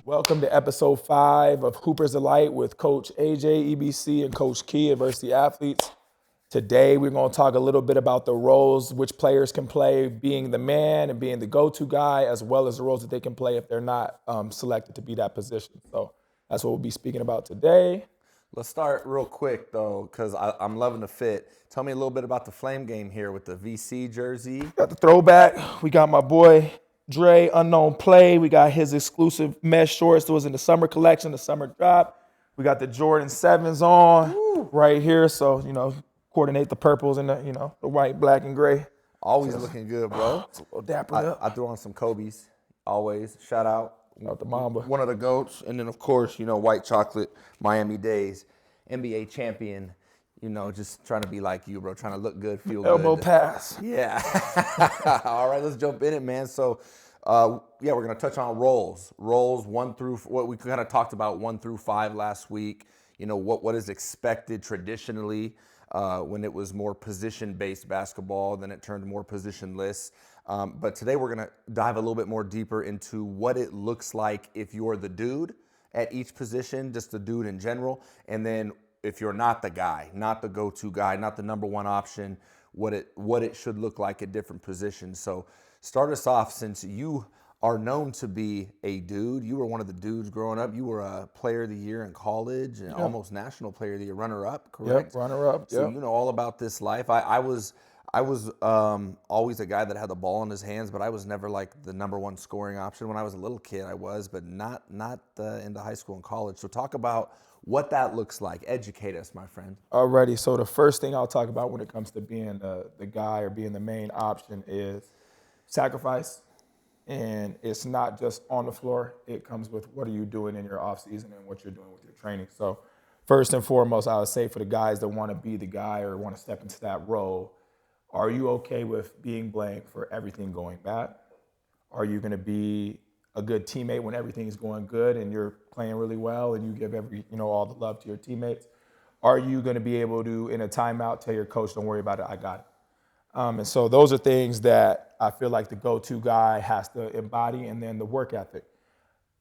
Welcome to episode 5 of Hoopers Delight with Coach AJ EBC and Coach Key Varsity Athletes. Today we're going to talk a little bit about the roles which players can play, being the man and being the go-to guy, as well as the roles that they can play if they're not selected to be that position. So that's what we'll be speaking about today. Let's start real quick, though, because I'm loving the fit. Tell me a little bit about the Flame game here with the VC jersey. Got the throwback. We got my boy Dre, Unknown Play. We got his exclusive mesh shorts that was in the summer collection, the summer drop. We got the Jordan 7s on right here. So, coordinate the purples and the white, black, and gray. Always looking good, bro. It's a little dapper. I threw on some Kobe's, always. Shout out. Out the Mamba. One of the GOATs. And then, of course, white chocolate, Miami Days, NBA champion. Just trying to be like you, bro. Trying to look good, feel good. Elbow pass. Yeah. All right, let's jump in it, man. So, we're going to touch on roles. Roles 1 through, what we kind of talked about 1 through 5 last week. What is expected traditionally when it was more position-based basketball, then it turned more positionless. But today we're going to dive a little bit more deeper into what it looks like if you're the dude at each position, just the dude in general, and then if you're not the guy, not the go-to guy, not the number one option, what it should look like at different positions. So start us off, since you are known to be a dude. You were one of the dudes growing up. You were a player of the year in college and almost national player of the year, runner-up, correct? Yep, runner-up. So you know all about this life. I was always a guy that had the ball in his hands, but I was never like the number one scoring option. When I was a little kid, I was, but not into high school and college. So talk about what that looks like. Educate us, my friend. Alrighty, so the first thing I'll talk about when it comes to being the guy or being the main option is sacrifice. And it's not just on the floor. It comes with what are you doing in your off season and what you're doing with your training. So first and foremost, I would say for the guys that want to be the guy or want to step into that role, are you okay with being blamed for everything going bad? Are you going to be a good teammate when everything is going good and you're playing really well and you give all the love to your teammates? Are you going to be able to, in a timeout, tell your coach, don't worry about it, I got it? And so those are things that I feel like the go-to guy has to embody, and then the work ethic.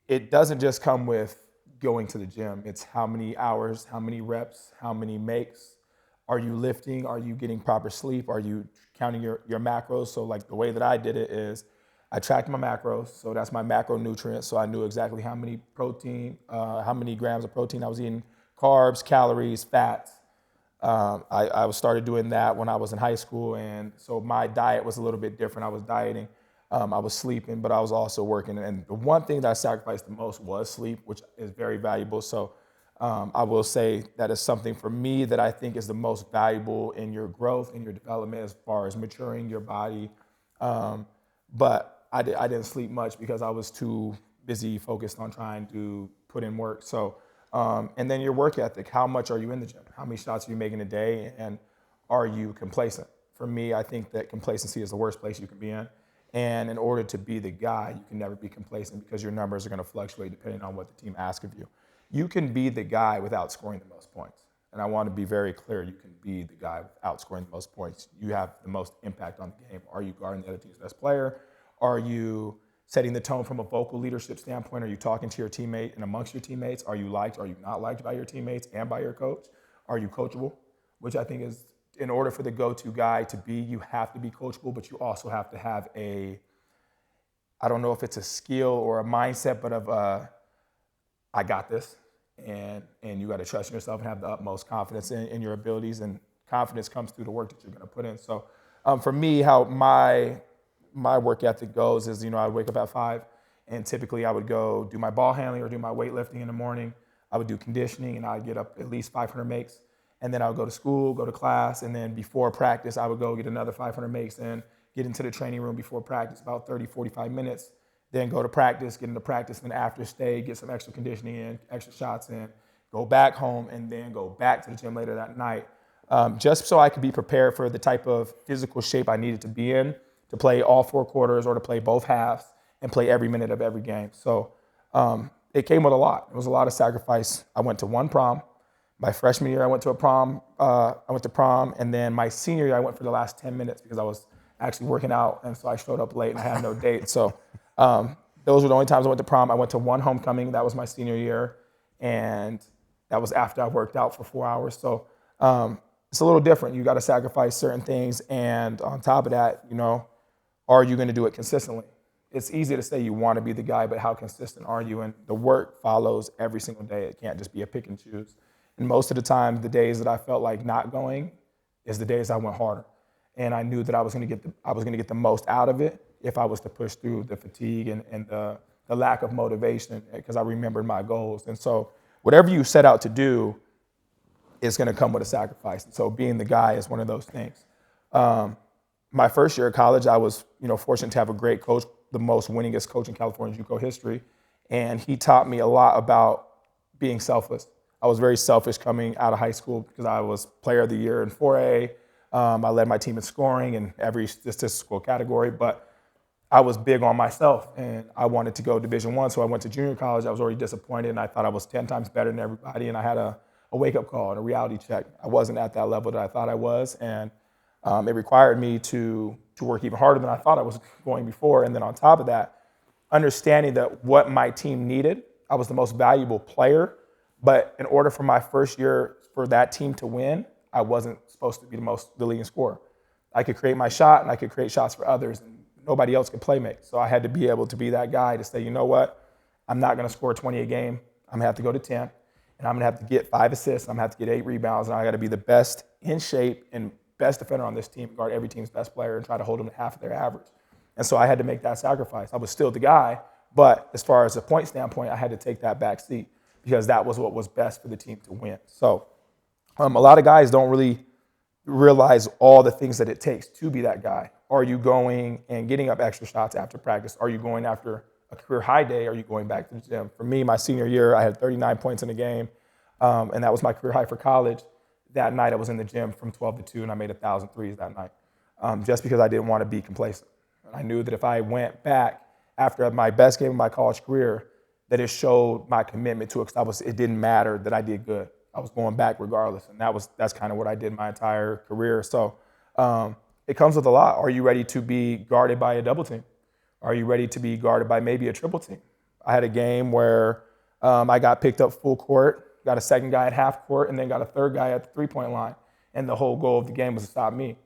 It doesn't just come with going to the gym. It's how many hours, how many reps, how many makes. Are you lifting? Are you getting proper sleep? Are you counting your macros? So like the way that I did it is I tracked my macros. So that's my macronutrients. So I knew exactly how many grams of protein I was eating, carbs, calories, fats. I started doing that when I was in high school. And so my diet was a little bit different. I was dieting. I was sleeping, but I was also working. And the one thing that I sacrificed the most was sleep, which is very valuable. So I will say that is something for me that I think is the most valuable in your growth, in your development, as far as maturing your body. But I didn't sleep much because I was too busy focused on trying to put in work. So, and then your work ethic, how much are you in the gym? How many shots are you making a day? And are you complacent? For me, I think that complacency is the worst place you can be in. And in order to be the guy, you can never be complacent because your numbers are going to fluctuate depending on what the team asks of you. You can be the guy without scoring the most points. And I want to be very clear, you can be the guy without scoring the most points. You have the most impact on the game. Are you guarding the other team's best player? Are you setting the tone from a vocal leadership standpoint? Are you talking to your teammate and amongst your teammates? Are you liked? Are you not liked by your teammates and by your coach? Are you coachable? Which I think is, in order for the go-to guy to be, you have to be coachable, but you also have to have I don't know if it's a skill or a mindset, but I got this, and you got to trust in yourself and have the utmost confidence in your abilities, and confidence comes through the work that you're going to put in. So for me, how my work ethic goes is, I wake up at 5, and typically I would go do my ball handling or do my weightlifting in the morning. I would do conditioning, and I'd get up at least 500 makes, and then I would go to school, go to class, and then before practice, I would go get another 500 makes and get into the training room before practice, about 30, 45 minutes, then go to practice, get into practice, then after stay, get some extra conditioning in, extra shots in, go back home, and then go back to the gym later that night, just so I could be prepared for the type of physical shape I needed to be in to play all 4 quarters or to play both halves and play every minute of every game. So it came with a lot. It was a lot of sacrifice. I went to one prom. My freshman year, I went to prom, and then my senior year, I went for the last 10 minutes because I was actually working out, and so I showed up late and I had no date. So Those were the only times I went to prom. I went to one homecoming. That was my senior year. And that was after I worked out for 4 hours. So it's a little different. You got to sacrifice certain things. And on top of that, are you going to do it consistently? It's easy to say you want to be the guy, but how consistent are you? And the work follows every single day. It can't just be a pick and choose. And most of the time, the days that I felt like not going is the days I went harder. And I knew that I was going to get the most out of it if I was to push through the fatigue and the lack of motivation, because I remembered my goals. And so whatever you set out to do is going to come with a sacrifice. And so being the guy is one of those things. My first year of college, I was fortunate to have a great coach, the most winningest coach in California JUCO history. And he taught me a lot about being selfless. I was very selfish coming out of high school because I was player of the year in 4A. I led my team in scoring in every statistical category, but I was big on myself and I wanted to go Division I. So I went to junior college. I was already disappointed and I thought I was 10 times better than everybody. And I had a wake-up call and a reality check. I wasn't at that level that I thought I was. And it required me to work even harder than I thought I was going before. And then on top of that, understanding that what my team needed, I was the most valuable player. But in order for my first year for that team to win, I wasn't supposed to be the leading scorer. I could create my shot and I could create shots for others, and nobody else could play make. So I had to be able to be that guy to say, you know what, I'm not going to score 20 a game. I'm going to have to go to 10, and I'm going to have to get 5 assists. I'm going to have to get 8 rebounds, and I got to be the best in shape and best defender on this team, guard every team's best player, and try to hold them to half of their average. And so I had to make that sacrifice. I was still the guy, but as far as a point standpoint, I had to take that back seat because that was what was best for the team to win. So a lot of guys don't really realize all the things that it takes to be that guy. Are you going and getting up extra shots after practice? Are you going after a career high day? Are you going back to the gym? For me, my senior year, I had 39 points in a game, and that was my career high for college. That night, I was in the gym from 12 to 2, and I made 1,000 threes that night, just because I didn't want to be complacent. I knew that if I went back after my best game of my college career, that it showed my commitment to it, because it didn't matter that I did good. I was going back regardless, and that's kind of what I did my entire career. So it comes with a lot. Are you ready to be guarded by a double team? Are you ready to be guarded by maybe a triple team? I had a game where I got picked up full court, got a second guy at half court, and then got a third guy at the three-point line. And the whole goal of the game was to stop me.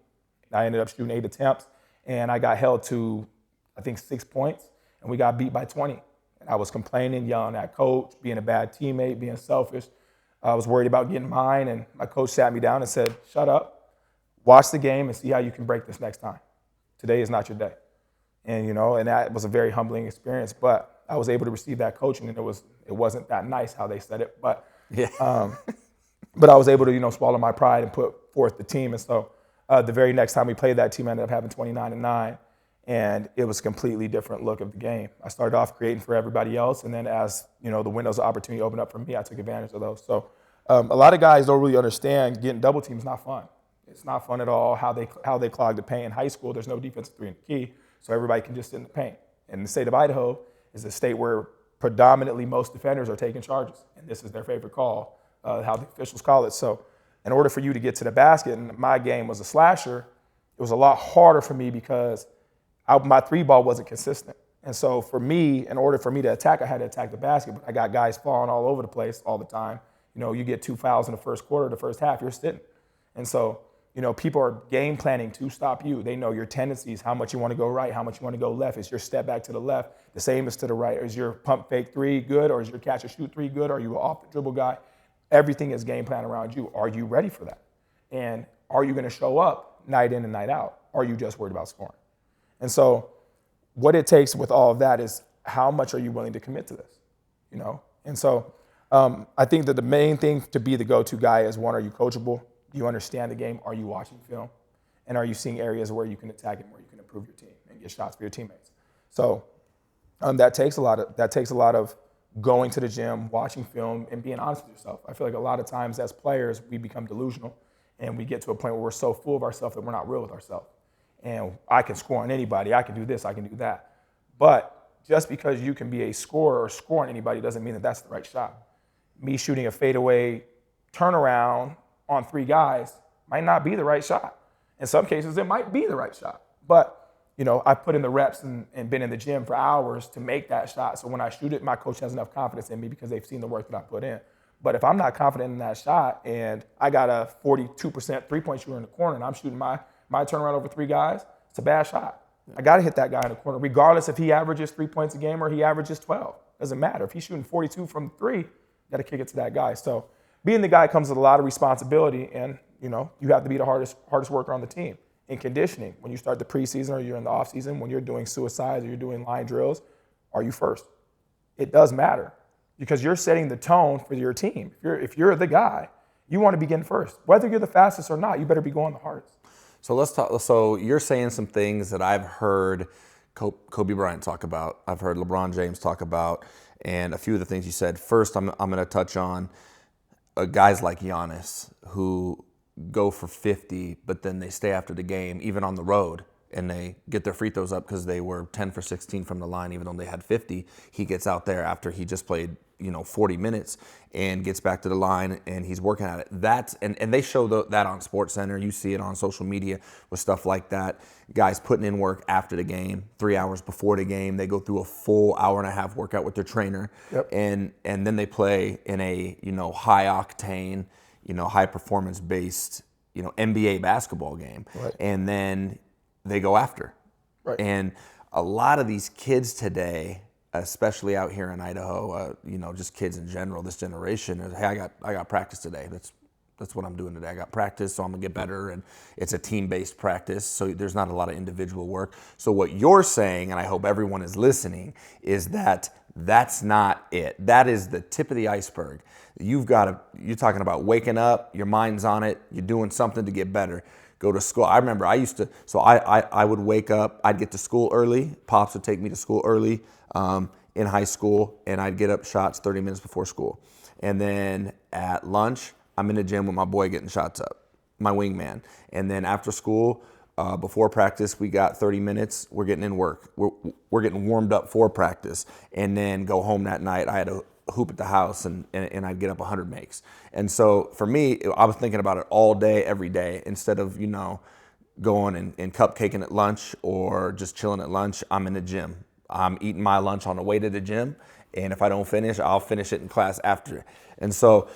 I ended up shooting 8 attempts, and I got held to, I think, 6 points, and we got beat by 20. And I was complaining, yelling at coach, being a bad teammate, being selfish. I was worried about getting mine, and my coach sat me down and said, shut up, watch the game, and see how you can break this next time. Today is not your day. And, and that was a very humbling experience, but I was able to receive that coaching, and it wasn't that nice how they said it, but but I was able to, swallow my pride and put forth the team. And so the very next time we played that team, I ended up having 29-9, and it was a completely different look of the game. I started off creating for everybody else, and then as the windows of opportunity opened up for me, I took advantage of those. So a lot of guys don't really understand getting double teams is not fun. It's not fun at all how they clog the paint. In high school, there's no defensive three in the key, so everybody can just sit in the paint. And the state of Idaho is a state where predominantly most defenders are taking charges, and this is their favorite call, how the officials call it. So in order for you to get to the basket, and my game was a slasher, it was a lot harder for me because my three ball wasn't consistent. And so for me, in order for me to attack, I had to attack the basket. But I got guys falling all over the place all the time. You get 2 fouls in the first quarter, the first half, you're sitting. And so, people are game planning to stop you. They know your tendencies, how much you want to go right, how much you want to go left. Is your step back to the left the same as to the right? Is your pump fake three good, or is your catch and shoot three good? Are you an off the dribble guy? Everything is game plan around you. Are you ready for that? And are you going to show up night in and night out? Or are you just worried about scoring? And so what it takes with all of that is how much are you willing to commit to this, And so I think that the main thing to be the go-to guy is, one, are you coachable? Do you understand the game? Are you watching film? And are you seeing areas where you can attack and where you can improve your team and get shots for your teammates? So that takes a lot of going to the gym, watching film, and being honest with yourself. I feel like a lot of times as players, we become delusional, and we get to a point where we're so full of ourselves that we're not real with ourselves. And I can score on anybody. I can do this. I can do that. But just because you can be a scorer or score on anybody doesn't mean that that's the right shot. Me shooting a fadeaway turnaround on 3 guys might not be the right shot. In some cases, it might be the right shot. But, I've put in the reps and been in the gym for hours to make that shot. So when I shoot it, my coach has enough confidence in me because they've seen the work that I put in. But if I'm not confident in that shot and I got a 42% three-point shooter in the corner and I'm shooting my turnaround over 3 guys, it's a bad shot. I got to hit that guy in the corner, regardless if he averages 3 points a game or he averages 12. Doesn't matter. If he's shooting 42 from 3, you got to kick it to that guy. So being the guy comes with a lot of responsibility, and you have to be the hardest worker on the team. In conditioning, when you start the preseason or you're in the off season, when you're doing suicides or you're doing line drills, are you first? It does matter because you're setting the tone for your team. If you're the guy, you want to begin first. Whether you're the fastest or not, you better be going the hardest. So let's talk. So you're saying some things that I've heard Kobe Bryant talk about. I've heard LeBron James talk about, and a few of the things you said. First, I'm going to touch on guys like Giannis who go for 50, but then they stay after the game, even on the road, and they get their free throws up because they were 10 for 16 from the line, even though they had 50. He gets out there after he just played 40 minutes and gets back to the line and he's working at it. And they show that on SportsCenter. You see it on social media with stuff like that. Guys putting in work after the game, 3 hours before the game. They go through a full hour and a half workout with their trainer. Yep. And then they play in a high octane, high performance based, NBA basketball game. Right. And then they go after. Right. And a lot of these kids today, especially out here in Idaho, just kids in general, this generation, is, hey, I got practice today. That's what I'm doing today. I got practice, so I'm gonna get better, and it's a team-based practice, so there's not a lot of individual work. So what you're saying, and I hope everyone is listening, is that that's not it. That is the tip of the iceberg. You're talking about waking up, your mind's on it, you're doing something to get better. Go to school. I remember I would wake up, I'd get to school early. Pops would take me to school early in high school, and I'd get up shots 30 minutes before school. And then at lunch, I'm in the gym with my boy getting shots up, my wingman. And then after school, before practice, we got 30 minutes. We're getting in work. We're getting warmed up for practice. And then go home that night. I had to hoop at the house, and I'd get up 100 makes. And so for me, I was thinking about it all day, every day, instead of, going and cupcaking at lunch or just chilling at lunch. I'm in the gym. I'm eating my lunch on the way to the gym. And if I don't finish, I'll finish it in class after. And so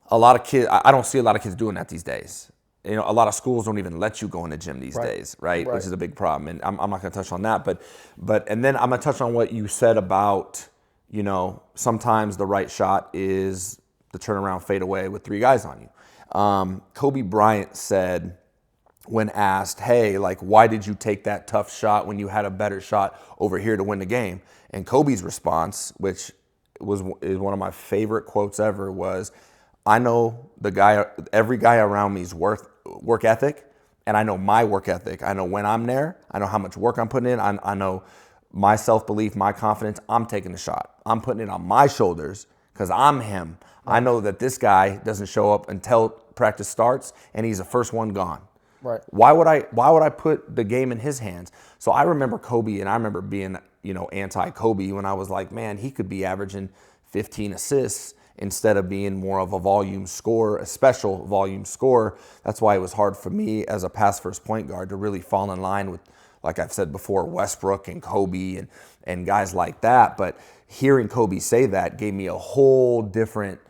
a lot of kids, I don't see a lot of kids doing that these days. A lot of schools don't even let you go in the gym these days, right? Which is a big problem. And I'm not going to touch on that, and then I'm going to touch on what you said about, sometimes the right shot is the turnaround fade away with 3 guys on you. Kobe Bryant said when asked, hey, why did you take that tough shot when you had a better shot over here to win the game? And Kobe's response, which is one of my favorite quotes ever, was, I know every guy around me's work ethic, and I know my work ethic. I know when I'm there. I know how much work I'm putting in. I know my self-belief, my confidence. I'm taking the shot. I'm putting it on my shoulders because I'm him. Right. I know that this guy doesn't show up until practice starts, and he's the first one gone. Right. Why would I put the game in his hands? So I remember Kobe, and I remember being anti-Kobe when I was like, man, he could be averaging 15 assists instead of being more of a volume scorer, a special volume scorer. That's why it was hard for me as a pass-first point guard to really fall in line with, like I've said before, Westbrook and Kobe and guys like that. But hearing Kobe say that gave me a whole different,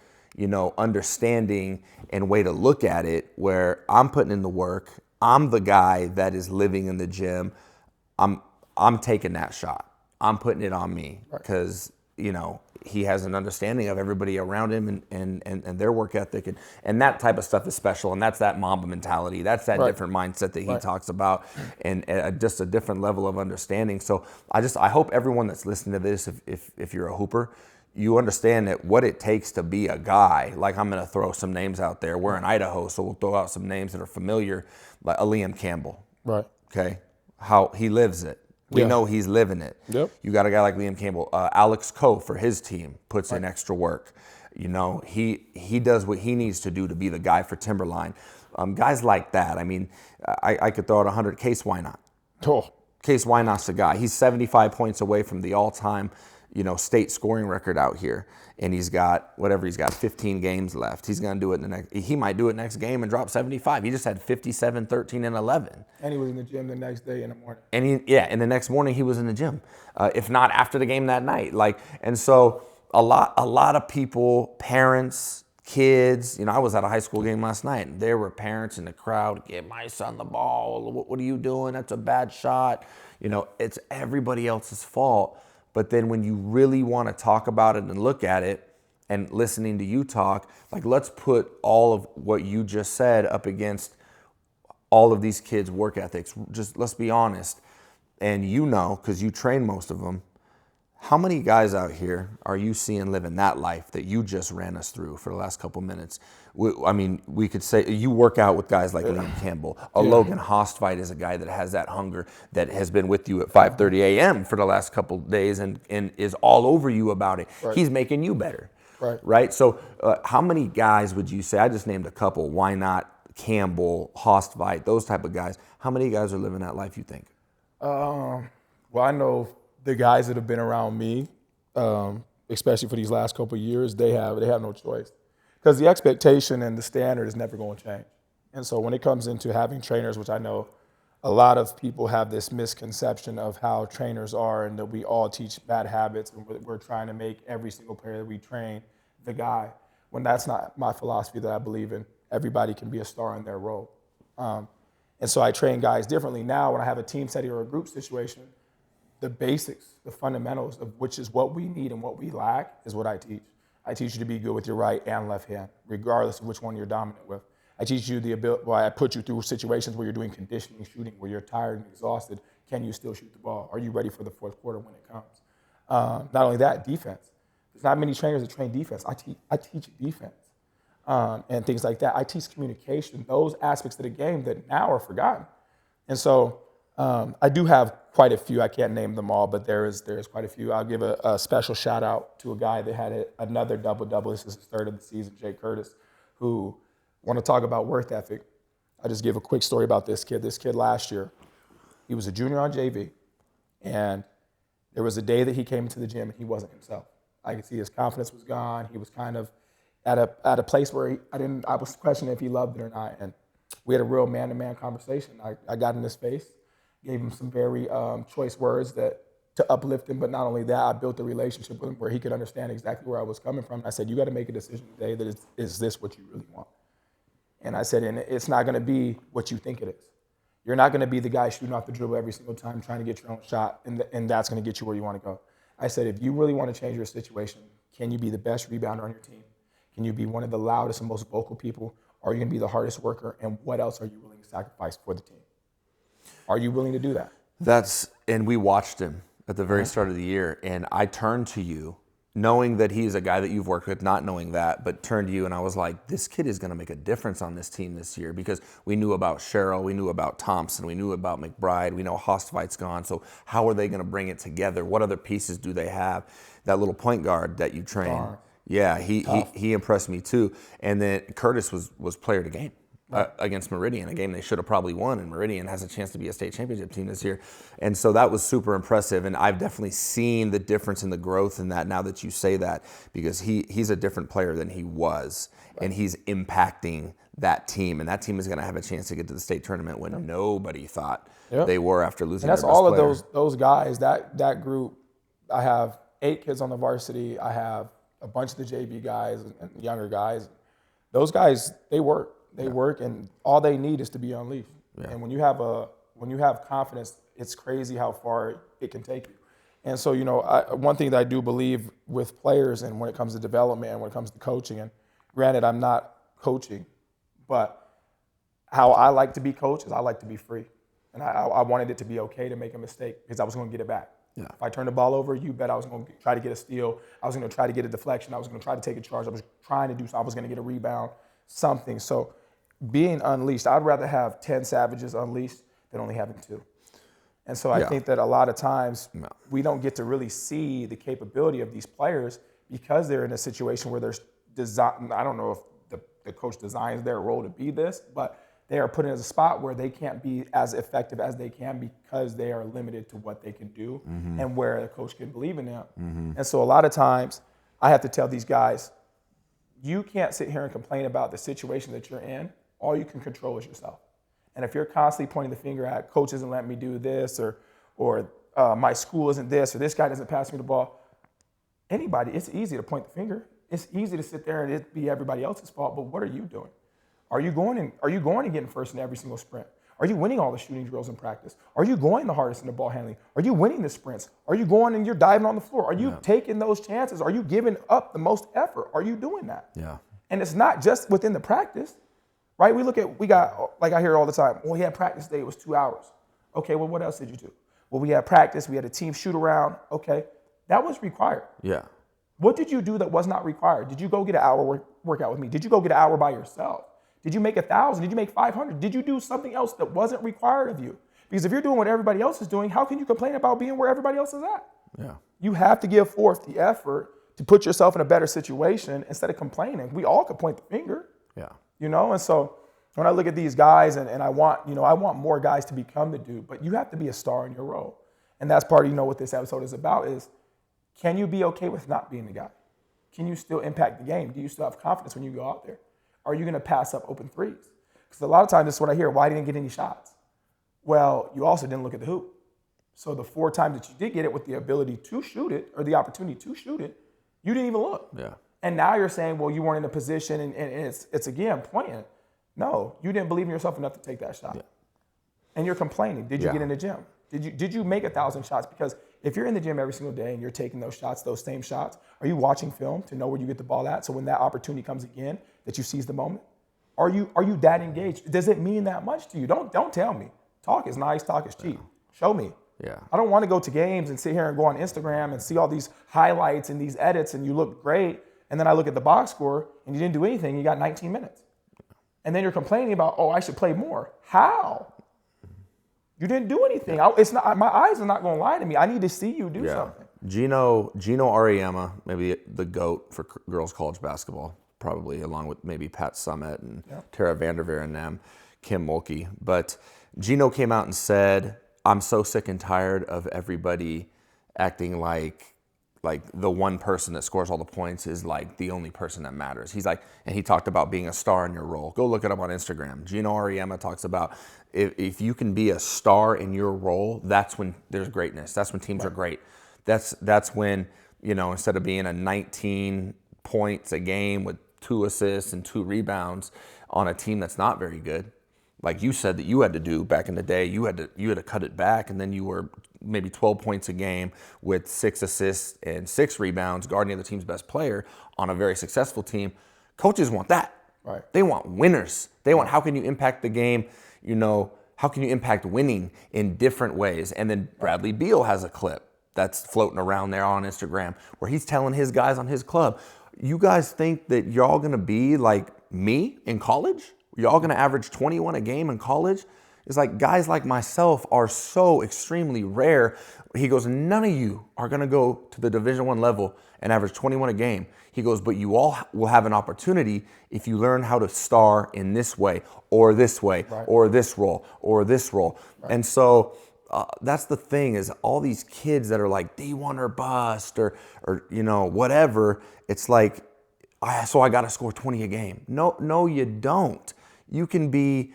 understanding and way to look at it, where I'm putting in the work. I'm the guy that is living in the gym. I'm taking that shot. I'm putting it on me because, he has an understanding of everybody around him and their work ethic. And that type of stuff is special. And that's that Mamba mentality. That's that different mindset that he talks about, and just a different level of understanding. So I hope everyone that's listening to this, if you're a hooper, you understand that what it takes to be a guy. Like, I'm going to throw some names out there. We're in Idaho, so we'll throw out some names that are familiar, like a Liam Campbell. Right. Okay. How he lives it. We know he's living it. Yep. You got a guy like Liam Campbell. Alex Coe for his team puts in extra work. He does what he needs to do to be the guy for Timberline. Guys like that. I mean, I could throw out 100. Case Wynot. Case Wynot's the guy. He's 75 points away from the all-time, state scoring record out here, and he's got 15 games left. He's going to do it he might do it next game and drop 75. He just had 57, 13, and 11. And he was in the gym the next day in the morning. And the next morning he was in the gym, if not after the game that night. And so a lot of people, parents, kids, I was at a high school game last night, and there were parents in the crowd, give my son the ball. What are you doing? That's a bad shot. It's everybody else's fault. But then when you really want to talk about it and look at it and listening to you talk, let's put all of what you just said up against all of these kids' work ethics. Just let's be honest. And because you train most of them, how many guys out here are you seeing living that life that you just ran us through for the last couple minutes? We could say you work out with guys like Liam Campbell. Logan Hostfight is a guy that has that hunger, that has been with you at 5:30 a.m. for the last couple days and is all over you about it. Right. He's making you better. Right? So how many guys would you say, I just named a couple, why not Campbell, Hostfight, those type of guys. How many guys are living that life, you think? Well, I know the guys that have been around me, especially for these last couple of years, they have no choice. Because the expectation and the standard is never going to change. And so when it comes into having trainers, which I know a lot of people have this misconception of how trainers are and that we all teach bad habits and we're trying to make every single player that we train the guy, when that's not my philosophy that I believe in. Everybody can be a star in their role. And so I train guys differently. Now when I have a team setting or a group situation, the basics, the fundamentals of which is what we need and what we lack is what I teach. I teach you to be good with your right and left hand, regardless of which one you're dominant with. I teach you the ability, I put you through situations where you're doing conditioning shooting, where you're tired and exhausted. Can you still shoot the ball? Are you ready for the fourth quarter when it comes? Not only that, defense. There's not many trainers that train defense. I teach defense and things like that. I teach communication, those aspects of the game that now are forgotten. And so I do have quite a few. I can't name them all, but there is quite a few. I'll give a special shout out to a guy that had another double-double. This is his third of the season, Jay Curtis, who want to talk about work ethic. I'll just give a quick story about this kid. This kid last year, he was a junior on JV, and there was a day that he came into the gym and he wasn't himself. I could see his confidence was gone. He was kind of at a place where I was questioning if he loved it or not. And we had a real man-to-man conversation. I got in his face, gave him some very choice words to uplift him. But not only that, I built a relationship with him where he could understand exactly where I was coming from. I said, you got to make a decision today that is this what you really want? And I said, and it's not going to be what you think it is. You're not going to be the guy shooting off the dribble every single time trying to get your own shot, and that's going to get you where you want to go. I said, if you really want to change your situation, can you be the best rebounder on your team? Can you be one of the loudest and most vocal people? Are you going to be the hardest worker? And what else are you willing to sacrifice for the team? Are you willing to do that? And we watched him at the very start of the year, and I turned to you, knowing that he's a guy that you've worked with, not knowing that, but turned to you and I was like, this kid is going to make a difference on this team this year, because we knew about Cheryl, we knew about Thompson, we knew about McBride, we know Hostfight's gone, so how are they going to bring it together? What other pieces do they have? That little point guard that you train, yeah, he impressed me too. And then Curtis was player of the game. Against Meridian, a game they should have probably won, and Meridian has a chance to be a state championship team this year. And so that was super impressive, and I've definitely seen the difference in the growth in that now that you say that, because he's a different player than he was, and he's impacting that team, and that team is going to have a chance to get to the state tournament when nobody thought they were after losing their best player. And that's all of those guys, that group. I have 8 kids on the varsity. I have a bunch of the JV guys and younger guys. Those guys, they work. They work, and all they need is to be unleashed. Yeah. And when you have confidence, it's crazy how far it can take you. And so, one thing that I do believe with players, and when it comes to development and when it comes to coaching, and granted, I'm not coaching, but how I like to be coached is I like to be free. And I wanted it to be okay to make a mistake because I was going to get it back. Yeah. If I turned the ball over, you bet I was going to try to get a steal. I was going to try to get a deflection. I was going to try to take a charge. I was trying to do so. I was going to get a rebound, something. So being unleashed, I'd rather have 10 savages unleashed than only having 2. And so I think that a lot of times we don't get to really see the capability of these players because they're in a situation where there's design. I don't know if the coach designs their role to be this, but they are put in a spot where they can't be as effective as they can because they are limited to what they can do and where the coach can believe in them. And so a lot of times I have to tell these guys, you can't sit here and complain about the situation that you're in. All you can control is yourself. And if you're constantly pointing the finger at coach isn't letting me do this or my school isn't this or this guy doesn't pass me the ball, anybody, it's easy to point the finger. It's easy to sit there and it be everybody else's fault, but what are you doing? Are you going and getting first in every single sprint? Are you winning all the shooting drills in practice? Are you going the hardest in the ball handling? Are you winning the sprints? Are you going and you're diving on the floor? Are you taking those chances? Are you giving up the most effort? Are you doing that? Yeah. And it's not just within the practice, right? We got, like I hear it all the time, well, we had practice day, it was 2 hours. Okay, well, what else did you do? Well, we had practice, we had a team shoot around. Okay, that was required. Yeah. What did you do that was not required? Did you go get an hour workout with me? Did you go get an hour by yourself? Did you make 1,000? Did you make 500? Did you do something else that wasn't required of you? Because if you're doing what everybody else is doing, how can you complain about being where everybody else is at? Yeah. You have to give forth the effort to put yourself in a better situation instead of complaining. We all could point the finger. Yeah. And so when I look at these guys and I want more guys to become the dude, but you have to be a star in your role. And that's part of, what this episode is about is, can you be okay with not being the guy? Can you still impact the game? Do you still have confidence when you go out there? Are you going to pass up open threes? Because a lot of times this is what I hear. Why didn't you get any shots? Well, you also didn't look at the hoop. So the 4 times that you did get it with the ability to shoot it or the opportunity to shoot it, you didn't even look. Yeah. And now you're saying, well, you weren't in a position and it's again pointing. No, you didn't believe in yourself enough to take that shot. Yeah. And you're complaining. Did you get in the gym? Did you make 1,000 shots? Because if you're in the gym every single day and you're taking those shots, those same shots, are you watching film to know where you get the ball at? So when that opportunity comes again, that you seize the moment? Are you that engaged? Does it mean that much to you? Don't tell me. Talk is nice, talk is cheap. Show me. Yeah. I don't want to go to games and sit here and go on Instagram and see all these highlights and these edits and you look great. And then I look at the box score and you didn't do anything. You got 19 minutes. And then you're complaining about, oh, I should play more. How? You didn't do anything. My eyes are not going to lie to me. I need to see you do something. Gino Auriemma, maybe the GOAT for girls college basketball, probably along with maybe Pat Summitt and Tara Vanderveer and them, Kim Mulkey. But Gino came out and said, I'm so sick and tired of everybody acting like the one person that scores all the points is like the only person that matters. He's like, and he talked about being a star in your role. Go look it up on Instagram. Gino Auriemma talks about if you can be a star in your role, that's when there's greatness. That's when teams are great. That's when, instead of being a 19 points a game with 2 assists and 2 rebounds on a team that's not very good, like you said that you had to do back in the day, you had to cut it back, and then you were maybe 12 points a game with 6 assists and 6 rebounds, guarding the team's best player on a very successful team. Coaches want that. Right. They want winners. They want, how can you impact the game? How can you impact winning in different ways? And then Bradley Beal has a clip that's floating around there on Instagram where he's telling his guys on his club, you guys think that y'all gonna be like me in college? Y'all gonna average 21 a game in college? It's like guys like myself are so extremely rare. He goes, none of you are gonna go to the Division I level and average 21 a game. He goes, but you all will have an opportunity if you learn how to star in this way, or this way, or this role, or this role. Right. And so that's the thing is all these kids that are like D1 or bust or whatever. It's like, so I got to score 20 a game. No, you don't. You can be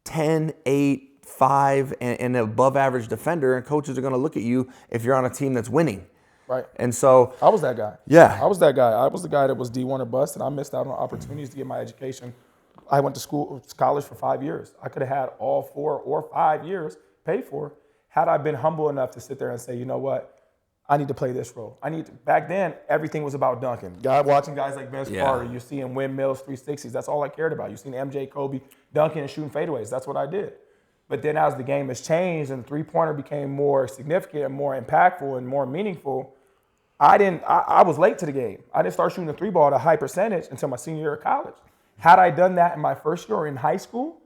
10, 8, 5, and an above average defender, and coaches are going to look at you if you're on a team that's winning. Right. And so I was that guy. Yeah. I was that guy. I was the guy that was D1 or bust, and I missed out on opportunities to get my education. I went to college for 5 years. I could have had all 4 or 5 years paid for had I been humble enough to sit there and say, you know what, I need to play this role. Back then, everything was about dunking. Watching guys like Vince Carter, you're seeing windmills, 360s. That's all I cared about. You're seeing MJ, Kobe dunking and shooting fadeaways. That's what I did. But then as the game has changed and the three-pointer became more significant and more impactful and more meaningful, I was late to the game. I didn't start shooting the 3-ball at a high percentage until my senior year of college. Had I done that in my first year or in high school,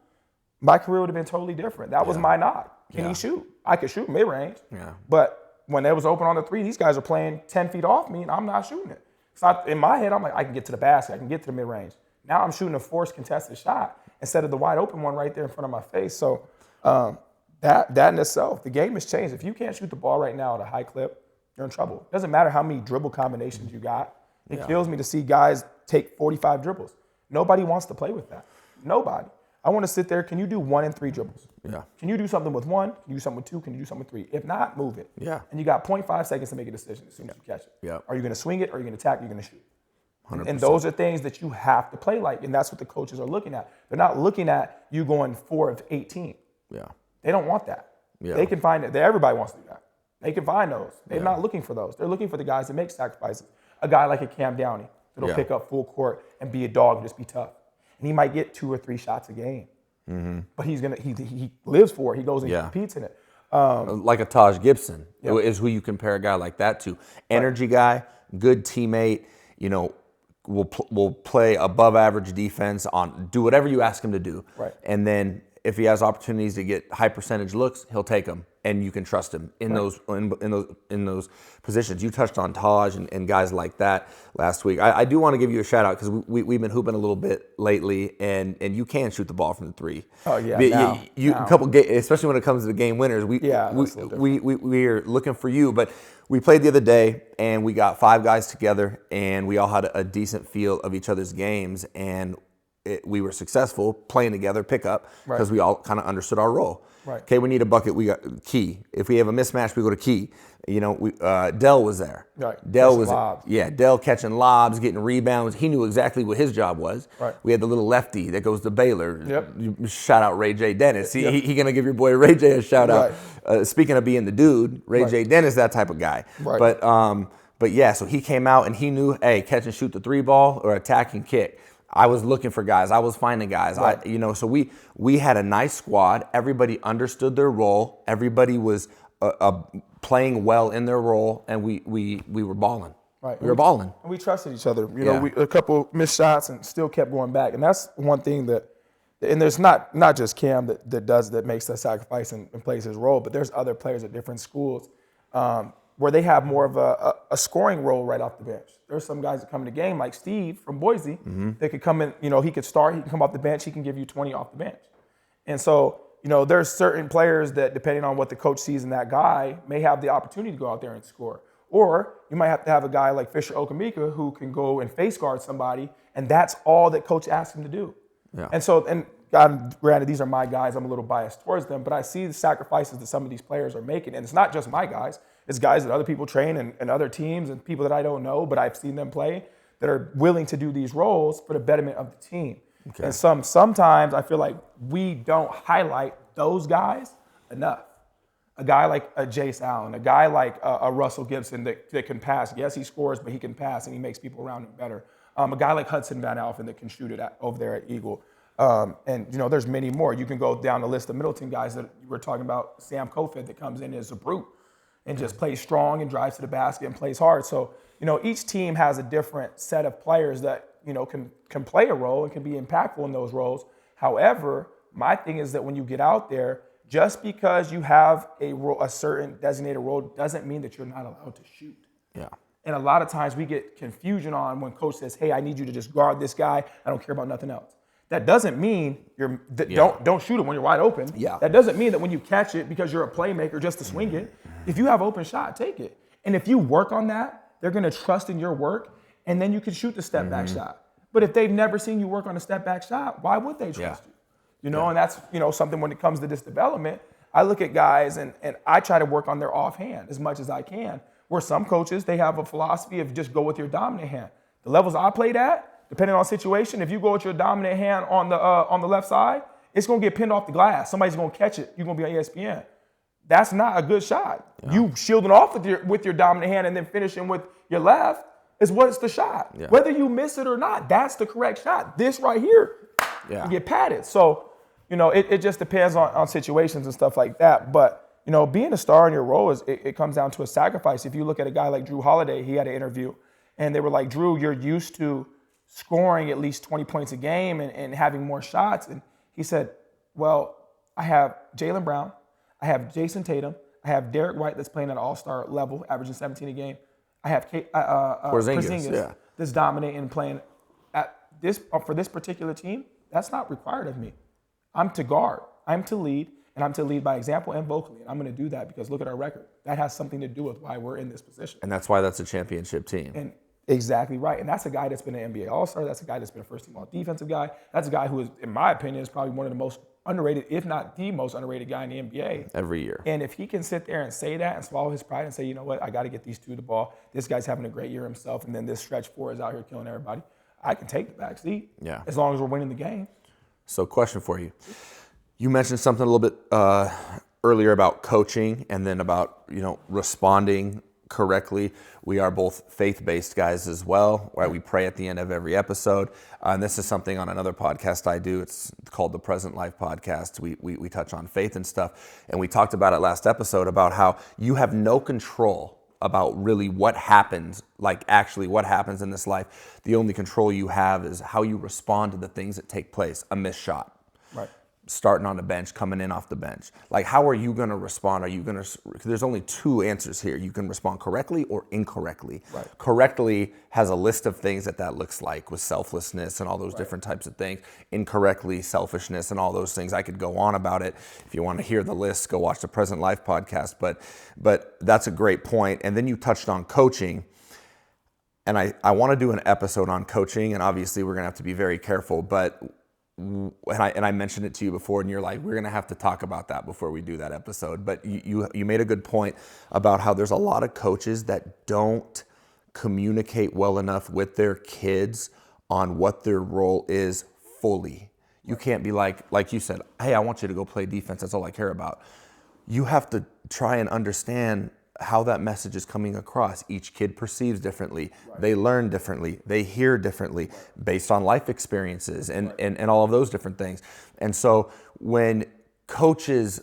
my career would have been totally different. That was my knock. Can he shoot? I could shoot mid-range. Yeah. But when it was open on the 3, these guys are playing 10 feet off me, and I'm not shooting it. So in my head, I'm like, I can get to the basket. I can get to the mid-range. Now I'm shooting a forced contested shot, instead of the wide open one right there in front of my face. So that in itself, the game has changed. If you can't shoot the ball right now at a high clip, you're in trouble. It doesn't matter how many dribble combinations you got. It kills me to see guys take 45 dribbles. Nobody wants to play with that. Nobody. I want to sit there. Can you do 1 and 3 dribbles? Yeah. Can you do something with 1? Can you do something with 2? Can you do something with 3? If not, move it. Yeah. And you got 0.5 seconds to make a decision as soon as you catch it. Yeah. Are you going to swing it? Are you going to attack? Are you going to shoot? 100%. And those are things that you have to play like, and that's what the coaches are looking at. They're not looking at you going 4 of 18. Yeah. They don't want that. Yeah. They can find it. Everybody wants to do that. They can find those. They're not looking for those. They're looking for the guys that make sacrifices. A guy like a Cam Downey that'll pick up full court and be a dog and just be tough. And he might get 2 or 3 shots a game. But he lives for it. He goes and competes in it. Like a Taj Gibson is who you compare a guy like that to. Energy guy, good teammate, will play above average defense, do whatever you ask him to do. Right. And then if he has opportunities to get high percentage looks, he'll take them, and you can trust him in those positions. You touched on Taj and guys like that last week. I do want to give you a shout out because we've been hooping a little bit lately, and you can shoot the ball from the 3. Oh yeah, especially when it comes to the game winners. We are looking for you, but we played the other day and we got 5 guys together and we all had a decent feel of each other's games, and we were successful playing together, pick up, because we all kind of understood our role. Right. Okay, we need a bucket, we got Key. If we have a mismatch, we go to Key. Dell was there. Right. Dell was lobs. Dell catching lobs, getting rebounds. He knew exactly what his job was. Right. We had the little lefty that goes to Baylor. Yep. Shout out Ray J. Dennis. He gonna give your boy Ray J a shout out. Speaking of being the dude, Ray J. Dennis, that type of guy. Right. But yeah, so he came out and he knew, hey, catch and shoot the 3 ball or attack and kick. I was looking for guys. I was finding guys. Right. So we had a nice squad. Everybody understood their role. Everybody was playing well in their role, and we were balling. Right. We were balling. And we trusted each other. A couple missed shots and still kept going back. And that's one thing and there's not just Cam that makes that sacrifice and plays his role, but there's other players at different schools where they have more of a scoring role right off the bench. There's some guys that come in the game, like Steve from Boise, that could come in, he could start, he can come off the bench, he can give you 20 off the bench. And so, there's certain players that, depending on what the coach sees in that guy, may have the opportunity to go out there and score. Or you might have to have a guy like Fisher Okamika who can go and face guard somebody, and that's all that coach asks him to do. Yeah. And so, granted, these are my guys, I'm a little biased towards them, but I see the sacrifices that some of these players are making, and it's not just my guys. It's guys that other people train and other teams and people that I don't know, but I've seen them play that are willing to do these roles for the betterment of the team. Okay. And sometimes I feel like we don't highlight those guys enough. A guy like a Jace Allen, a guy like a Russell Gibson that can pass. Yes, he scores, but he can pass and he makes people around him better. A guy like Hudson Van Alphen that can shoot it over there at Eagle. There's many more. You can go down the list of Middleton guys that you were talking about. Sam Kofed that comes in as a brute and just plays strong and drives to the basket and plays hard. So, each team has a different set of players that, can play a role and can be impactful in those roles. However, my thing is that when you get out there, just because you have a certain designated role doesn't mean that you're not allowed to shoot. Yeah. And a lot of times we get confusion on when coach says, hey, I need you to just guard this guy. I don't care about nothing else. That doesn't mean don't shoot it when you're wide open. Yeah. That doesn't mean that when you catch it because you're a playmaker just to swing it. If you have open shot, take it. And if you work on that, they're going to trust in your work, and then you can shoot the step back shot. But if they've never seen you work on a step back shot, why would they trust you? And that's something when it comes to this development. I look at guys and I try to work on their offhand as much as I can. Where some coaches, they have a philosophy of just go with your dominant hand. The levels I played at, depending on situation, if you go with your dominant hand on the left side, it's going to get pinned off the glass. Somebody's going to catch it. You're going to be on ESPN. That's not a good shot. Yeah. You shielding off with your dominant hand and then finishing with your left is what's the shot. Yeah. Whether you miss it or not, that's the correct shot. This right here, you get padded. So, it just depends on situations and stuff like that. But, being a star in your role, it comes down to a sacrifice. If you look at a guy like Drew Holiday, he had an interview, and they were like, Drew, you're used to scoring at least 20 points a game and having more shots. And he said, well, I have Jaylen Brown, I have Jason Tatum, I have Derek White that's playing at an all-star level, averaging 17 a game. I have Porzingis that's dominating and playing for this particular team. That's not required of me. I'm to guard. I'm to lead, and I'm to lead by example and vocally. And I'm going to do that because look at our record. That has something to do with why we're in this position. And that's why that's a championship team. And exactly right. And that's a guy that's been an NBA All-Star. That's a guy that's been a first-team All-Defensive guy. That's a guy who is, in my opinion, is probably one of the most underrated, if not the most underrated guy in the NBA. Every year. And if he can sit there and say that and swallow his pride and say, you know what, I got to get these two the ball. This guy's having a great year himself, and then this stretch four is out here killing everybody. I can take the back seat as long as we're winning the game. So question for you. You mentioned something a little bit earlier about coaching and then about, responding correctly. We are both faith-based guys as well, right? We pray at the end of every episode. And this is something on another podcast I do. It's called the Present Life Podcast. We touch on faith and stuff. And we talked about it last episode about how you have no control about really what happens, like actually what happens in this life. The only control you have is how you respond to the things that take place. A missed shot. Right. Starting on the bench, coming in off the bench. Like, how are you going to respond? There's only two answers here. You can respond correctly or incorrectly. Right. Correctly has a list of things that looks like with selflessness and all those different types of things. Incorrectly, selfishness and all those things. I could go on about it. If you want to hear the list, go watch the Present Life podcast. But that's a great point. And then you touched on coaching. And I want to do an episode on coaching. And obviously we're going to have to be very careful. But and I mentioned it to you before, and you're like, we're going to have to talk about that before we do that episode. But you made a good point about how there's a lot of coaches that don't communicate well enough with their kids on what their role is fully. You can't be like you said, hey, I want you to go play defense. That's all I care about. You have to try and understand how that message is coming across. Each kid perceives differently. Right. They learn differently. They hear differently based on life experiences and all of those different things. And so when coaches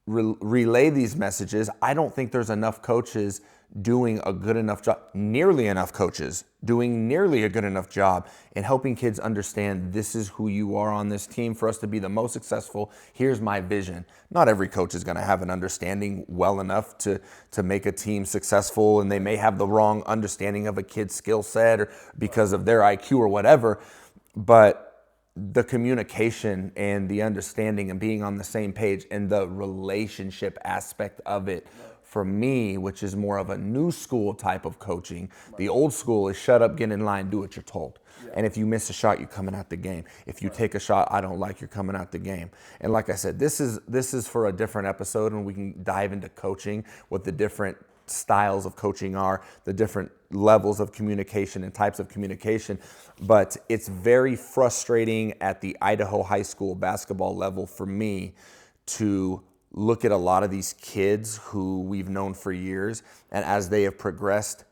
relay these messages, I don't think there's enough coaches doing a good enough job, nearly enough coaches doing nearly a good enough job in helping kids understand this is who you are on this team for us to be the most successful. Here's my vision. Not every coach is going to have an understanding well enough to make a team successful, and they may have the wrong understanding of a kid's skill set or because of their IQ or whatever. But the communication and the understanding and being on the same page and the relationship aspect of it, for me, which is more of a new school type of coaching, the old school is shut up, get in line, do what you're told. And if you miss a shot, you're coming out the game. If you take a shot I don't like, you're coming out the game. And like I said, this is for a different episode, and we can dive into coaching, what the different styles of coaching are, the different levels of communication and types of communication. But it's very frustrating at the Idaho high school basketball level for me to look at a lot of these kids who we've known for years, and as they have progressed,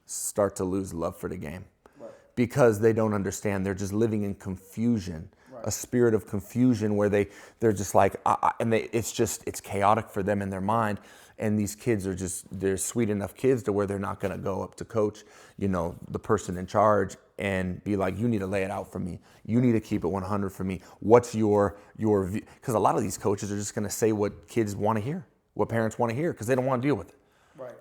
start to lose love for the game. Right. Because they don't understand. They're just living in confusion, a spirit of confusion where they're just like, it's chaotic for them in their mind. And these kids they're sweet enough kids to where they're not going to go up to coach, the person in charge, and be like, you need to lay it out for me. You need to keep it 100 for me. What's your view? Because a lot of these coaches are just going to say what kids want to hear, what parents want to hear, because they don't want to deal with it.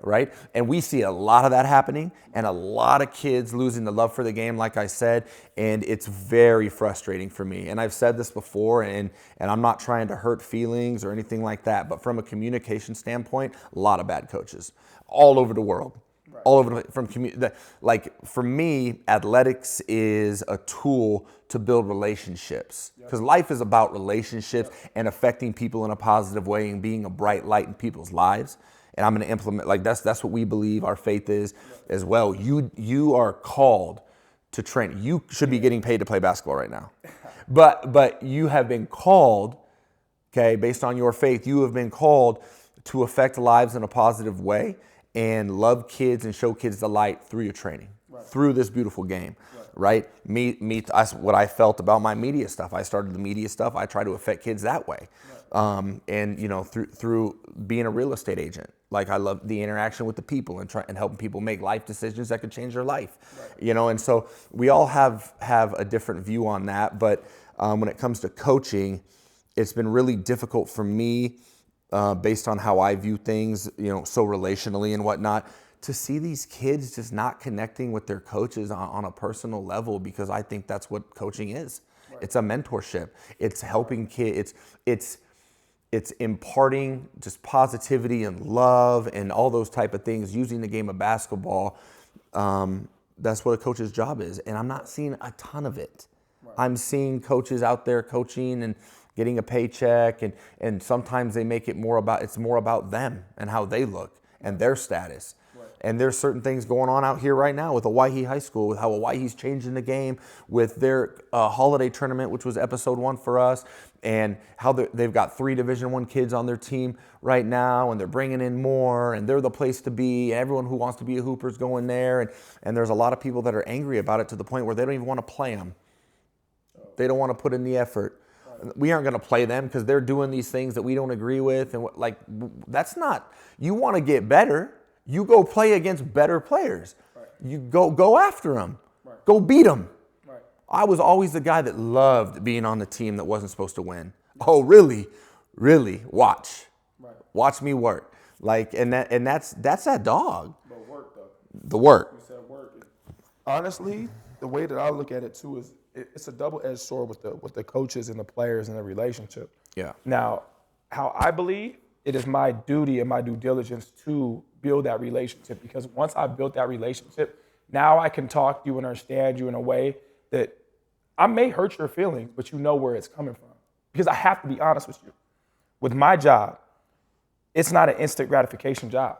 Right? And we see a lot of that happening, and a lot of kids losing the love for the game, like I said, and it's very frustrating for me. And I've said this before, and I'm not trying to hurt feelings or anything like that, but from a communication standpoint, a lot of bad coaches all over the world. Right. All over for me, athletics is a tool to build relationships, because life is about relationships and affecting people in a positive way and being a bright light in people's lives. And I'm going to implement, that's what we believe our faith is as well. You are called to train. You should be getting paid to play basketball right now. But you have been called, okay, based on your faith, you have been called to affect lives in a positive way and love kids and show kids the light through your training, through this beautiful game. Right? That's what I felt about my media stuff. I started the media stuff. I try to affect kids that way. And through being a real estate agent, like I love the interaction with the people and helping people make life decisions that could change their life. Right. And so we all have a different view on that. But when it comes to coaching, it's been really difficult for me based on how I view things, so relationally and whatnot, to see these kids just not connecting with their coaches on a personal level, because I think that's what coaching is. Right. It's a mentorship. It's helping kids. It's imparting just positivity and love and all those type of things using the game of basketball. That's what a coach's job is. And I'm not seeing a ton of it. Right. I'm seeing coaches out there coaching and getting a paycheck, and sometimes they make it more about them and how they look and their status. Right. And there's certain things going on out here right now with Hawaii High School, with how Hawaii's changing the game, with their holiday tournament, which was episode 1 for us, and how they've got 3 Division I kids on their team right now, and they're bringing in more, and they're the place to be. Everyone who wants to be a Hooper is going there, and there's a lot of people that are angry about it to the point where they don't even want to play them. They don't want to put in the effort. We aren't going to play them because they're doing these things that we don't agree with. And that's not, you want to get better, you go play against better players. Right. You go after them. Right. Go beat them. Right. I was always the guy that loved being on the team that wasn't supposed to win. Oh, really? Really? Watch. Right. Watch me work. And that's that dog. But work, though. The work. You said work. Honestly, the way that I look at it, too, is it's a double-edged sword with the coaches and the players and the relationship. Yeah. Now, how I believe it is my duty and my due diligence to build that relationship, because once I've built that relationship, now I can talk to you and understand you in a way that I may hurt your feelings, but you know where it's coming from. Because I have to be honest with you. With my job, it's not an instant gratification job.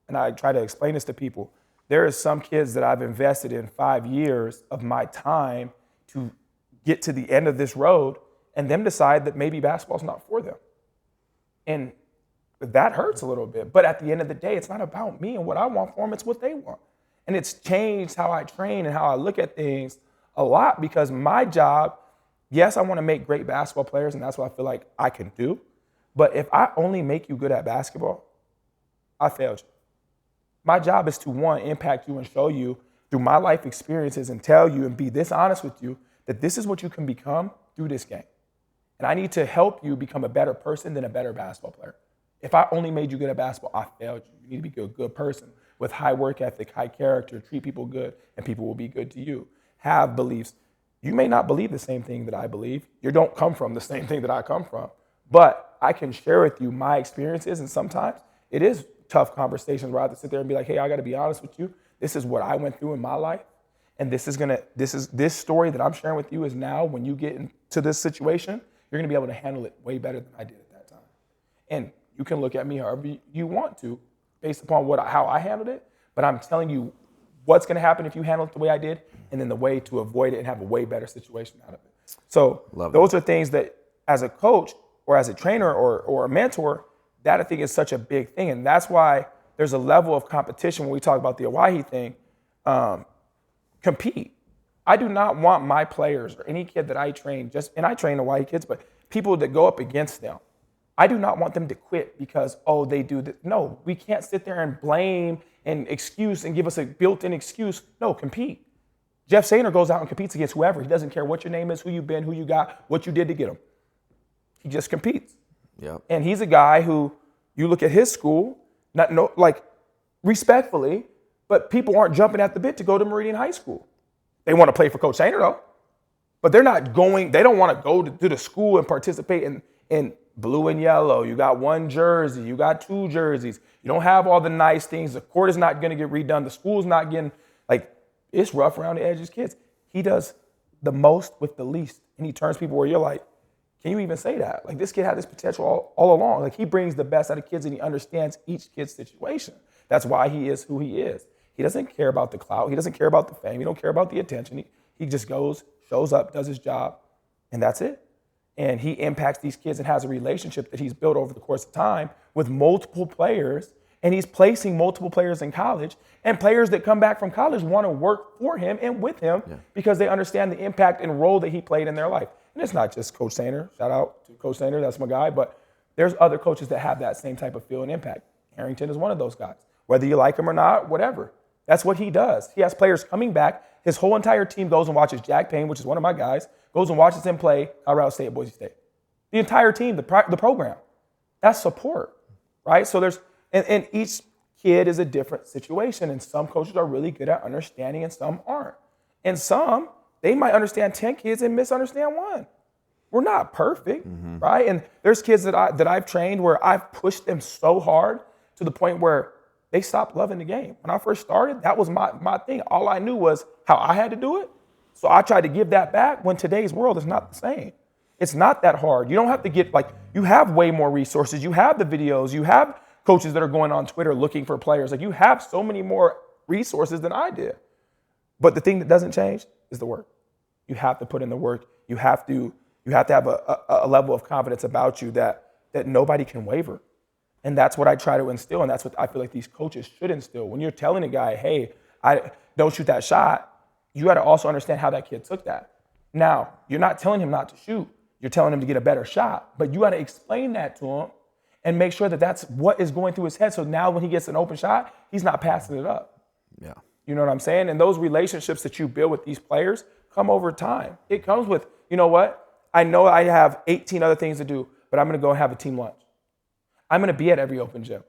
And I try to explain this to people. There are some kids that I've invested in 5 years of my time to get to the end of this road and them decide that maybe basketball's not for them. And that hurts a little bit. But at the end of the day, it's not about me and what I want for them, it's what they want. And it's changed how I train and how I look at things a lot, because my job, yes, I want to make great basketball players, and that's what I feel like I can do. But if I only make you good at basketball, I failed you. My job is to, one, impact you and show you through my life experiences and tell you and be this honest with you that this is what you can become through this game. And I need to help you become a better person than a better basketball player. If I only made you good at basketball, I failed you. You need to be a good person with high work ethic, high character, treat people good, and people will be good to you. Have beliefs. You may not believe the same thing that I believe. You don't come from the same thing that I come from. But I can share with you my experiences, and sometimes it is tough conversations where I have to sit there and be like, hey, I got to be honest with you. This is what I went through in my life. And this story that I'm sharing with you is now, when you get into this situation, you're going to be able to handle it way better than I did at that time. And you can look at me however you want to, based upon how I handled it. But I'm telling you what's going to happen if you handle it the way I did, and then the way to avoid it and have a way better situation out of it. So those are things that, as a coach or as a trainer or a mentor, that I think is such a big thing. And that's why there's a level of competition when we talk about the Hawaii thing. Compete. I do not want my players or any kid that I train, and I train Hawaii kids, but people that go up against them, I do not want them to quit because, they do this. No, we can't sit there and blame and excuse and give us a built-in excuse. No, compete. Jeff Sainer goes out and competes against whoever. He doesn't care what your name is, who you've been, who you got, what you did to get him. He just competes. Yep. And he's a guy who, you look at his school, respectfully, but people aren't jumping at the bit to go to Meridian High School. They want to play for Coach Sainer, though. But they don't want to go to the school and participate in blue and yellow. You got 1 jersey. You got 2 jerseys. You don't have all the nice things. The court is not going to get redone. The school's not getting, it's rough around the edges, kids. He does the most with the least. And he turns people where you're like, can you even say that? This kid had this potential all along. He brings the best out of kids, and he understands each kid's situation. That's why he is who he is. He doesn't care about the clout. He doesn't care about the fame. He don't care about the attention. He just goes, shows up, does his job, and that's it. And he impacts these kids and has a relationship that he's built over the course of time with multiple players, and he's placing multiple players in college, and players that come back from college want to work for him and with him because they understand the impact and role that he played in their life. And it's not just Coach Sainer. Shout out to Coach Sainer. That's my guy. But there's other coaches that have that same type of feel and impact. Harrington is one of those guys. Whether you like him or not, whatever. That's what he does. He has players coming back. His whole entire team goes and watches Jack Payne, which is one of my guys, goes and watches him play Colorado State at Boise State. The entire team, the program. That's support, right? So and each kid is a different situation, and some coaches are really good at understanding and some aren't. And some, they might understand 10 kids and misunderstand one. We're not perfect, right? And there's kids that I've trained where I've pushed them so hard to the point where they stopped loving the game. When I first started, that was my thing. All I knew was how I had to do it. So I tried to give that back when today's world is not the same. It's not that hard. You don't have to get, like, you have way more resources. You have the videos. You have coaches that are going on Twitter looking for players. Like, you have so many more resources than I did. But the thing that doesn't change is the work. You have to put in the work. You have to have a level of confidence about you that nobody can waver. And that's what I try to instill, and that's what I feel like these coaches should instill. When you're telling a guy, hey, don't shoot that shot, you got to also understand how that kid took that. Now, you're not telling him not to shoot. You're telling him to get a better shot. But you got to explain that to him and make sure that that's what is going through his head. So now when he gets an open shot, he's not passing it up. Yeah. You know what I'm saying? And those relationships that you build with these players come over time. It comes with, you know what? I know I have 18 other things to do, but I'm going to go and have a team lunch. I'm going to be at every open gym.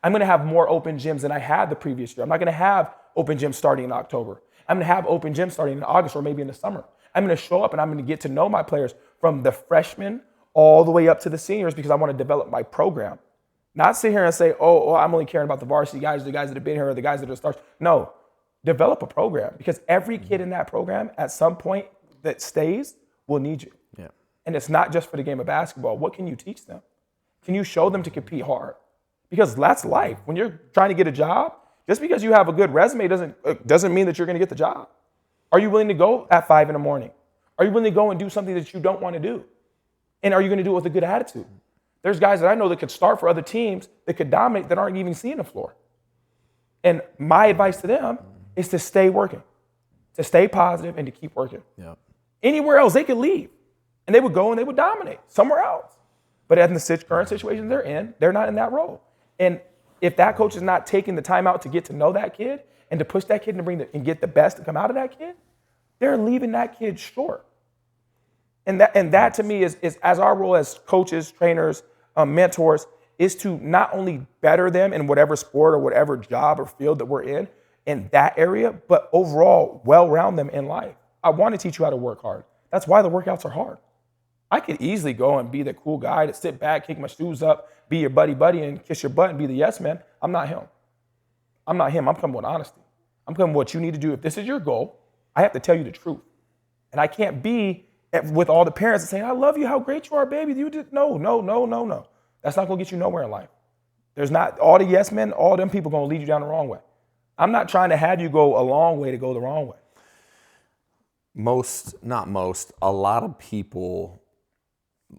I'm going to have more open gyms than I had the previous year. I'm not going to have open gyms starting in October. I'm going to have open gyms starting in August or maybe in the summer. I'm going to show up and I'm going to get to know my players from the freshmen all the way up to the seniors because I want to develop my program. Not sit here and say, oh, I'm only caring about the varsity guys, the guys that have been here, or the guys that are stars. No, develop a program because every kid in that program at some point that stays will need you. Yeah. And it's not just for the game of basketball. What can you teach them? Can you show them to compete hard? Because that's life. When you're trying to get a job, just because you have a good resume doesn't mean that you're going to get the job. Are you willing to go at 5 a.m? Are you willing to go and do something that you don't want to do? And are you going to do it with a good attitude? There's guys that I know that could start for other teams that could dominate that aren't even seeing the floor. And my advice to them is to stay working, to stay positive and to keep working. Yeah. Anywhere else, they could leave. And they would go and they would dominate somewhere else. But in the current situation they're in, they're not in that role. And if that coach is not taking the time out to get to know that kid and to push that kid and get the best to come out of that kid, they're leaving that kid short. And that to me is as our role as coaches, trainers, mentors, is to not only better them in whatever sport or whatever job or field that we're in that area, but overall well-round them in life. I want to teach you how to work hard. That's why the workouts are hard. I could easily go and be the cool guy to sit back, kick my shoes up, be your buddy, and kiss your butt and be the yes man. I'm not him. I'm coming with honesty. I'm coming with what you need to do. If this is your goal, I have to tell you the truth. And I can't be with all the parents and saying, I love you, how great you are, baby. You did no. That's not going to get you nowhere in life. There's not all the yes men, all them people going to lead you down the wrong way. I'm not trying to have you go a long way to go the wrong way. A lot of people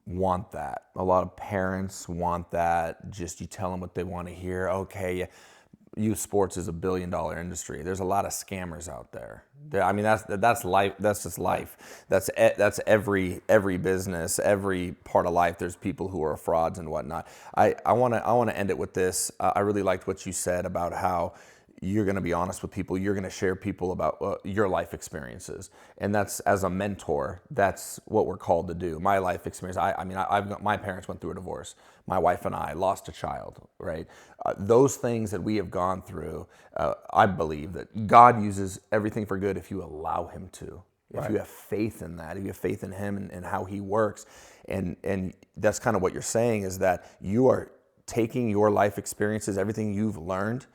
want that. A lot of parents want that. Just you tell them what they want to hear. Okay, youth sports is $1 billion industry. There's a lot of scammers out there. I mean, that's life. That's just life. That's every business, every part of life. There's people who are frauds and whatnot. I want to end it with this. I really liked what you said about how you're going to be honest with people. You're going to share people about your life experiences. And that's, as a mentor, that's what we're called to do. My life experience, my parents went through a divorce. My wife and I lost a child, right? Those things that we have gone through, I believe that God uses everything for good if you allow him to. If you have faith in that, if you have faith in him and how he works. And that's kind of what you're saying, is that you are taking your life experiences, everything you've learned,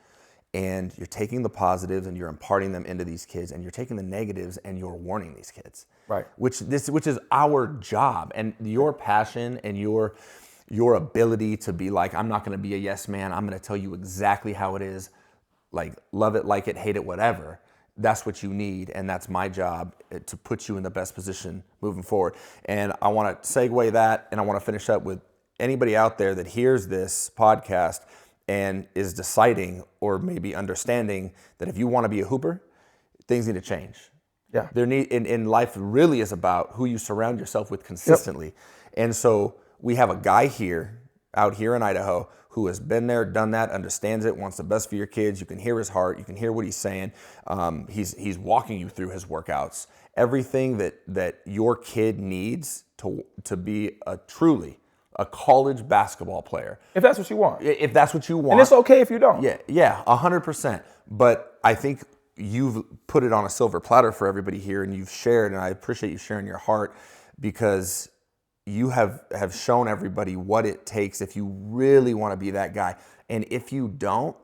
and you're taking the positives and you're imparting them into these kids, and you're taking the negatives and you're warning these kids. Right. Which is our job, and your passion and your ability to be like, I'm not going to be a yes man. I'm going to tell you exactly how it is. Like, love it, like it, hate it, whatever. That's what you need, and that's my job, to put you in the best position moving forward. And I want to segue that, and I want to finish up with anybody out there that hears this podcast and is deciding or maybe understanding that if you want to be a hooper, things need to change. Yeah. In life really is about who you surround yourself with consistently. Yep. And so we have a guy out here in Idaho, who has been there, done that, understands it, wants the best for your kids. You can hear his heart. You can hear what he's saying. He's walking you through his workouts. Everything that your kid needs to be truly a college basketball player. If that's what you want. If that's what you want. And it's okay if you don't. Yeah, 100%. But I think you've put it on a silver platter for everybody here, and you've shared, and I appreciate you sharing your heart, because you have shown everybody what it takes if you really want to be that guy. And if you don't,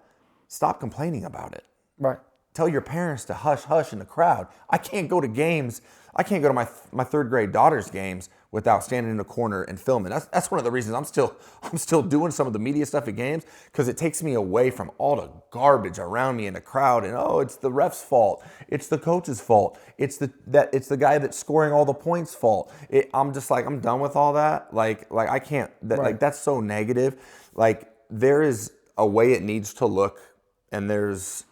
stop complaining about it. Right. Tell your parents to hush, hush in the crowd. I can't go to games. I can't go to my third grade daughter's games without standing in the corner and filming. That's one of the reasons I'm still doing some of the media stuff at games, because it takes me away from all the garbage around me in the crowd. And it's the ref's fault. It's the coach's fault. It's the guy that's scoring all the points' fault. I'm just like, I'm done with all that. Like I can't. Like that's so negative. Like there is a way it needs to look, and there's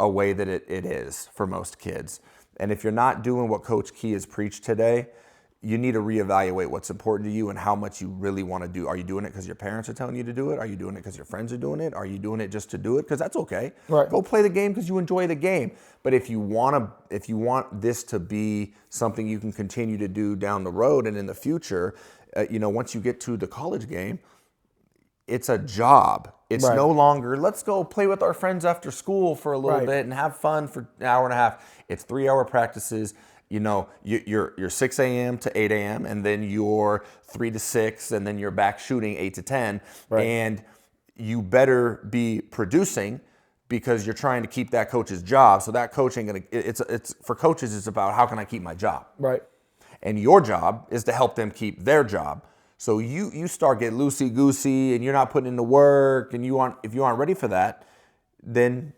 a way that it is for most kids. And if you're not doing what Coach Key has preached today, you need to reevaluate what's important to you and how much you really want to do. Are you doing it because your parents are telling you to do it? Are you doing it because your friends are doing it? Are you doing it just to do it? Because that's okay. Right. Go play the game because you enjoy the game. But if you want this to be something you can continue to do down the road and in the future, once you get to the college game, it's a job. It's no longer, let's go play with our friends after school for a little bit and have fun for an hour and a half. It's 3-hour practices. You're 6 a.m. to 8 a.m. and then you're 3 to 6, and then you're back shooting 8 to 10. And you better be producing, because you're trying to keep that coach's job. So that coach ain't gonna. It's for coaches. It's about, how can I keep my job? Right. And your job is to help them keep their job. So you start getting loosey-goosey and you're not putting in the work, and if you aren't ready for that, then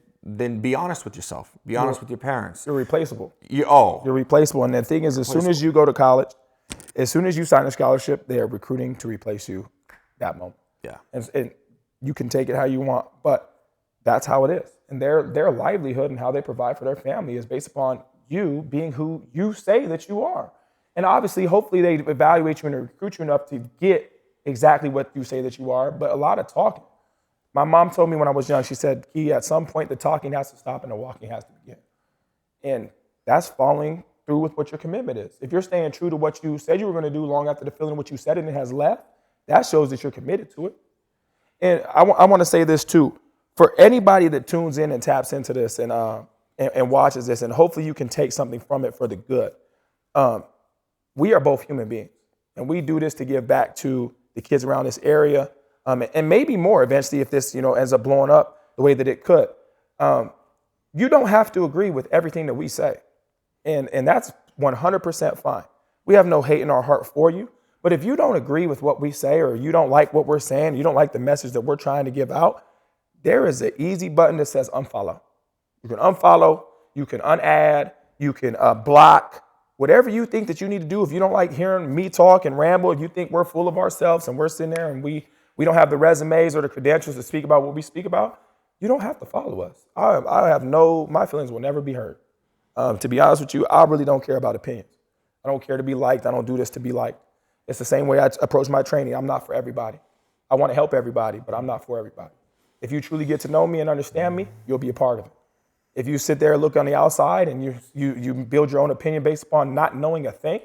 be honest with yourself. Be honest with your parents. You're replaceable. You're replaceable. And the thing is, as soon as you go to college, as soon as you sign a scholarship, they are recruiting to replace you that moment. Yeah. And you can take it how you want, but that's how it is. And their livelihood and how they provide for their family is based upon you being who you say that you are. And obviously, hopefully they evaluate you and recruit you enough to get exactly what you say that you are, but a lot of talking. My mom told me when I was young, she said, Key, at some point the talking has to stop and the walking has to begin. And that's following through with what your commitment is. If you're staying true to what you said you were going to do long after the feeling what you said and it has left, that shows that you're committed to it. And I want to say this too. For anybody that tunes in and taps into this and watches this, and hopefully you can take something from it for the good. We are both human beings, and we do this to give back to the kids around this area, and maybe more eventually if this ends up blowing up the way that it could. You don't have to agree with everything that we say, and that's 100% fine. We have no hate in our heart for you, but if you don't agree with what we say, or you don't like what we're saying, you don't like the message that we're trying to give out, there is an easy button that says unfollow. You can unfollow, you can unadd, you can block. Whatever you think that you need to do, if you don't like hearing me talk and ramble, if you think we're full of ourselves and we're sitting there and we don't have the resumes or the credentials to speak about what we speak about, you don't have to follow us. My feelings will never be hurt. To be honest with you, I really don't care about opinions. I don't care to be liked. I don't do this to be liked. It's the same way I approach my training. I'm not for everybody. I want to help everybody, but I'm not for everybody. If you truly get to know me and understand me, you'll be a part of it. If you sit there and look on the outside and you build your own opinion based upon not knowing a thing,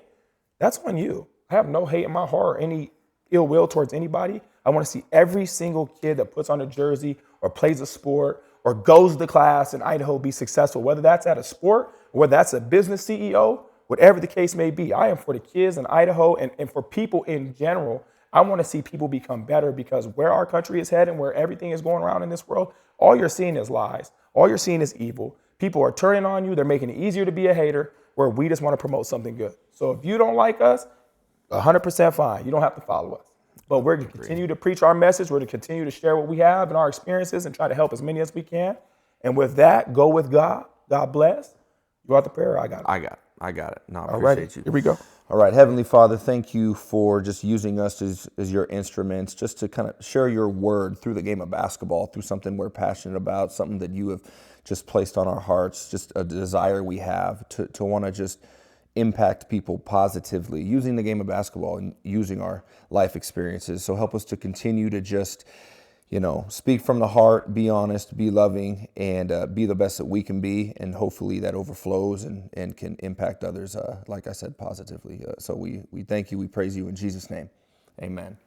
that's on you. I have no hate in my heart or any ill will towards anybody. I want to see every single kid that puts on a jersey or plays a sport or goes to class in Idaho be successful, whether that's at a sport or whether that's a business CEO, whatever the case may be. I am for the kids in Idaho and for people in general. I want to see people become better, because where our country is headed, where everything is going around in this world, all you're seeing is lies. All you're seeing is evil. People are turning on you. They're making it easier to be a hater, where we just want to promote something good. So if you don't like us, 100% fine. You don't have to follow us. But we're going to continue to preach our message. We're going to continue to share what we have and our experiences and try to help as many as we can. And with that, go with God. God bless. You want the prayer? I got it. I got it. No, I appreciate you. Here we go. All right, Heavenly Father, thank you for just using us as your instruments, just to kind of share your word through the game of basketball, through something we're passionate about, something that you have just placed on our hearts, just a desire we have to want to just impact people positively, using the game of basketball and using our life experiences. So help us to continue to just, speak from the heart, be honest, be loving, and be the best that we can be. And hopefully that overflows and can impact others, like I said, positively. So we thank you, we praise you in Jesus' name. Amen.